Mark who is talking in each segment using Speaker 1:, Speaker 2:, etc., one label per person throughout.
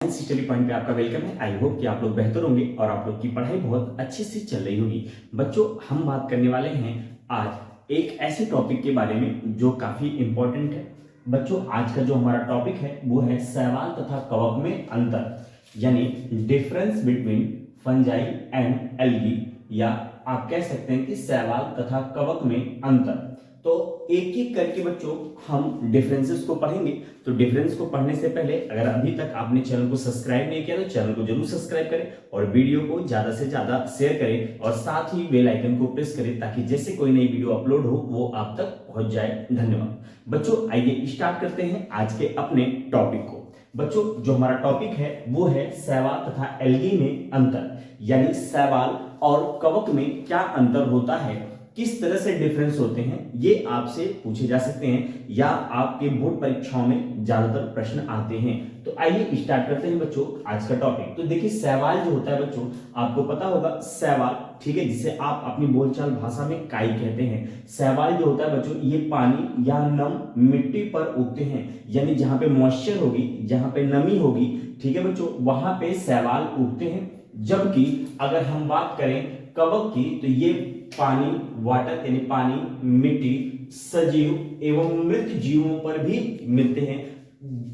Speaker 1: Study point पे आपका welcome है। आई होप कि आप लोग बेहतर होंगे और आप लोग की पढ़ाई बहुत अच्छे से चल रही होगी। बच्चों, हम बात करने वाले हैं आज एक ऐसे टॉपिक के बारे में जो काफी इंपॉर्टेंट है। बच्चों, आज का जो हमारा टॉपिक है वो है शैवाल तथा कवक में अंतर, यानी difference between fungi and algae, या आप कह सकते हैं कि शैवाल तथा कवक में अंतर। तो एक एक करके बच्चों हम डिफरेंसेस को पढ़ेंगे। तो डिफरेंस को पढ़ने से पहले अगर अभी तक आपने चैनल को सब्सक्राइब नहीं किया तो चैनल को जरूर सब्सक्राइब करें और वीडियो को ज्यादा से ज्यादा शेयर करें और साथ ही बेल आइकन को प्रेस करें ताकि जैसे कोई नई वीडियो अपलोड हो वो आप तक पहुंच जाए। धन्यवाद। बच्चों, आइए स्टार्ट करते हैं आज के अपने टॉपिक को। बच्चों, जो हमारा टॉपिक है वो है शैवाल तथा एल्गी में अंतर, यानी शैवाल और कवक में क्या अंतर होता है, किस तरह से डिफरेंस होते हैं, ये आपसे पूछे जा सकते हैं या आपके बोर्ड परीक्षाओं में ज्यादातर प्रश्न आते हैं। तो आइए स्टार्ट करते हैं बच्चों आज का टॉपिक। तो देखिए, शैवाल जो होता है बच्चों, आपको पता होगा शैवाल, ठीक है, जिसे आप अपनी बोलचाल भाषा में काई कहते हैं। शैवाल जो होता है बच्चों, ये पानी या नम मिट्टी पर उगते हैं, यानी जहां पे मॉइस्चर होगी, जहां पे नमी होगी, ठीक है बच्चों, वहां पे शैवाल उगते हैं। जबकि अगर हम बात करें कवक की, तो ये पानी, वाटर यानी पानी, मिट्टी, सजीव एवं मृत जीवों पर भी मिलते हैं।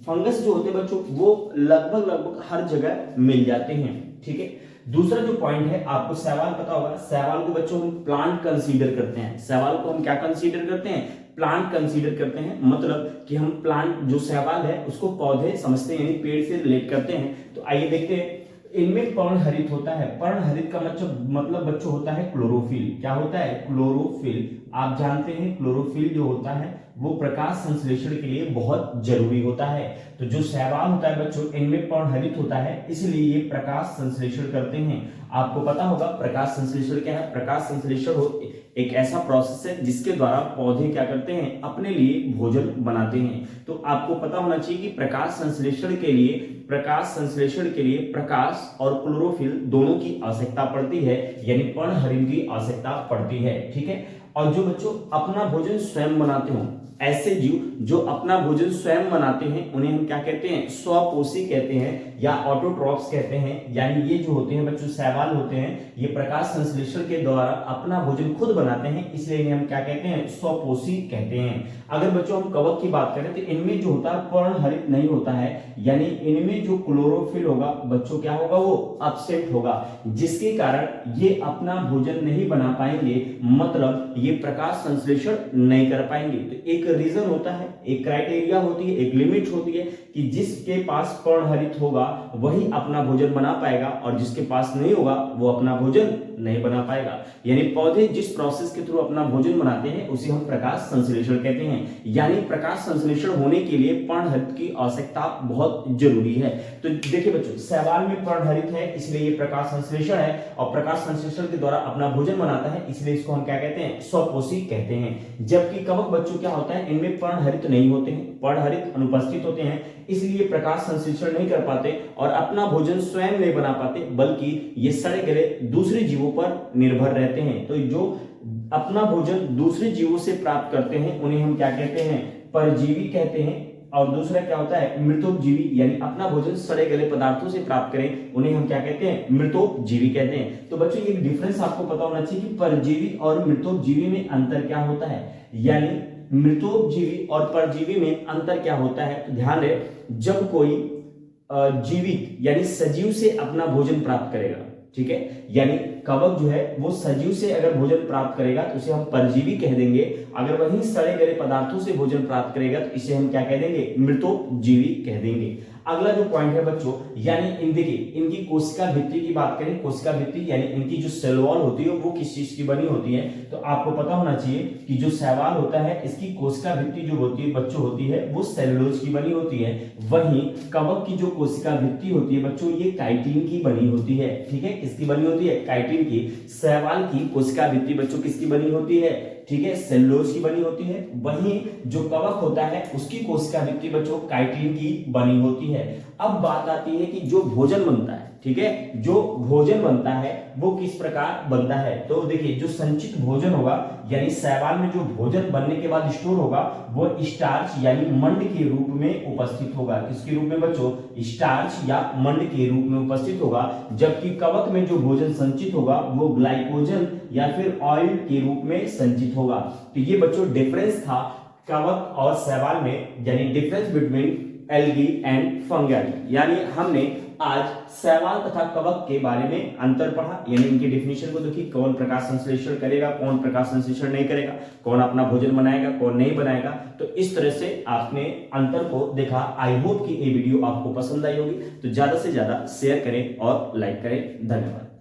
Speaker 1: फंगस जो होते हैं बच्चों, वो लगभग हर जगह मिल जाते हैं, ठीक है। दूसरा जो पॉइंट है, आपको शैवाल पता होगा, शैवाल को बच्चों हम प्लांट कंसीडर करते हैं। शैवाल को हम क्या कंसीडर करते हैं? प्लांट कंसीडर करते हैं। मतलब कि हम प्लांट, जो शैवाल है उसको पौधे समझते हैं, यानी पेड़ से रिलेट करते हैं। तो आइए देखते हैं, इनमें पर्णहरित होता है। पर्णहरित का मतलब बच्चों होता है क्लोरोफिल। क्या होता है? क्लोरोफिल। आप जानते हैं क्लोरोफिल जो होता है वो प्रकाश संश्लेषण के लिए बहुत जरूरी होता है। तो जो शैवाल होता है बच्चों, इनमें पर्णहरित होता है, इसलिए ये प्रकाश संश्लेषण करते हैं। आपको पता होगा प्रकाश संश्लेषण क्या है? प्रकाश संश्लेषण एक ऐसा प्रोसेस है जिसके द्वारा पौधे क्या करते हैं? अपने लिए भोजन बनाते हैं। तो आपको पता होना चाहिए कि प्रकाश संश्लेषण के लिए प्रकाश और क्लोरोफिल दोनों की आवश्यकता पड़ती है, यानी पर्णहरित की आवश्यकता पड़ती है, ठीक है। और जो बच्चों अपना भोजन स्वयं बनाते हो, ऐसे जीव जो अपना भोजन स्वयं बनाते हैं, उन्हें हम क्या कहते हैं? स्वपोषी कहते हैं या ऑटोट्रॉप्स कहते हैं। यानी ये जो होते हैं बच्चों शैवाल होते हैं, ये प्रकाश संश्लेषण के द्वारा अपना भोजन खुद बनाते हैं, इसलिए इन्हें हम क्या कहते हैं? स्वपोषी कहते हैं। अगर बच्चों हम कवक की बात करें तो इनमें जो होता है पर्णहरित नहीं होता है, यानी इनमें जो क्लोरोफिल होगा बच्चों क्या होगा? वो एब्सेंट होगा, जिसके कारण ये अपना भोजन नहीं बना पाएंगे, मतलब ये प्रकाश संश्लेषण नहीं कर पाएंगे। तो एक रीजन होता है, एक क्राइटेरिया होती है, एक लिमिट होती है कि जिसके पास पर्णहरित होगा वही अपना भोजन बना पाएगा और जिसके पास नहीं होगा वो अपना भोजन नहीं बना पाएगा। यानी पौधे जिस प्रोसेस के थ्रू अपना भोजन बनाते हैं उसे हम प्रकाश संश्लेषण कहते हैं। यानी प्रकाश संश्लेषण होने के लिए पर्णहरित की आवश्यकता बहुत जरूरी है। तो देखिए बच्चों, शैवाल में पर्णहरित है इसलिए ये प्रकाश संश्लेषण है और प्रकाश संश्लेषण के द्वारा अपना भोजन बनाता है, इसलिए इसको हम क्या कहते हैं? स्वपोषी कहते हैं। जबकि कवक बच्चों क्या होता है? इनमें पर्णहरित नहीं होते हैं, पर्णहरित अनुपस्थित होते हैं, इसलिए प्रकाश संश्लेषण नहीं कर पाते और अपना भोजन स्वयं नहीं बना पाते, बल्कि ये सड़े गले दूसरे जीवों पर निर्भर रहते हैं। तो जो अपना भोजन दूसरे जीवों से प्राप्त करते हैं उन्हें हम क्या कहते हैं? परजीवी कहते हैं। और दूसरा क्या होता है? मृतोपजीवी, यानी अपना भोजन सड़े गले पदार्थों से प्राप्त करें उन्हें हम क्या कहते हैं? मृतोपजीवी कहते हैं। तो बच्चों, ये डिफरेंस आपको पता होना चाहिए कि परजीवी और मृतोपजीवी में अंतर क्या होता है, यानी मृतोपजीवी और परजीवी में अंतर क्या होता है। तो ध्यान रहे, जब कोई जीवित यानी सजीव से अपना भोजन प्राप्त करेगा, ठीक है, यानी कवक जो है वो सजीव से अगर भोजन प्राप्त करेगा तो उसे हम परजीवी कह देंगे। अगर वही सड़े गले पदार्थों से भोजन प्राप्त करेगा तो इसे हम क्या कह देंगे? मृतोपजीवी कह देंगे। अगला जो पॉइंट है बच्चों, यानी इनकी कोशिका भित्ति की बात करें, कोशिका भित्ति यानी इनकी जो सेल वॉल होती है वो किस चीज की बनी होती है। तो आपको पता होना चाहिए कि जो शैवाल होता है इसकी कोशिका भित्ति जो होती है बच्चों होती है वो सेलुलोज की बनी होती है। वहीं कवक की जो कोशिका भित्ति होती है बच्चों, ये काइटिन की बनी होती है, ठीक है। किसकी बनी होती है? काइटिन की। शैवाल की कोशिका भित्ति बच्चों किसकी बनी होती है? ठीक है, सेलुलोज की बनी होती है। वहीं जो कवक होता है उसकी कोशिका भित्ति बच्चों काइटिन की बनी होती है। अब बात आती है कि जो भोजन बनता है, ठीक है, जो भोजन बनता है वो किस प्रकार बनता है। तो देखिए जो संचित भोजन होगा यानी शैवाल में जो भोजन बनने के बाद स्टोर होगा वो स्टार्च यानी मंड के रूप में उपस्थित होगा। किसके रूप में बच्चों? स्टार्च या मंड के रूप में उपस्थित होगा। जबकि कवक में जो भोजन संचित होगा वो ग्लाइकोजन या फिर ऑयल के रूप में संचित होगा। तो ये बच्चों डिफरेंस था कवक और शैवाल में, यानी difference between algae and fungi. यानी हमने आज शैवाल तथा कवक के बारे में अंतर पढ़ा, यानी इनकी डेफिनेशन को देखिए, कौन प्रकाश संश्लेषण करेगा, कौन प्रकाश संश्लेषण नहीं करेगा, कौन अपना भोजन बनाएगा, कौन नहीं बनाएगा। तो इस तरह से आपने अंतर को देखा। आई होप कि ये वीडियो आपको पसंद आई होगी, तो ज्यादा से ज्यादा शेयर करें और लाइक करें। धन्यवाद।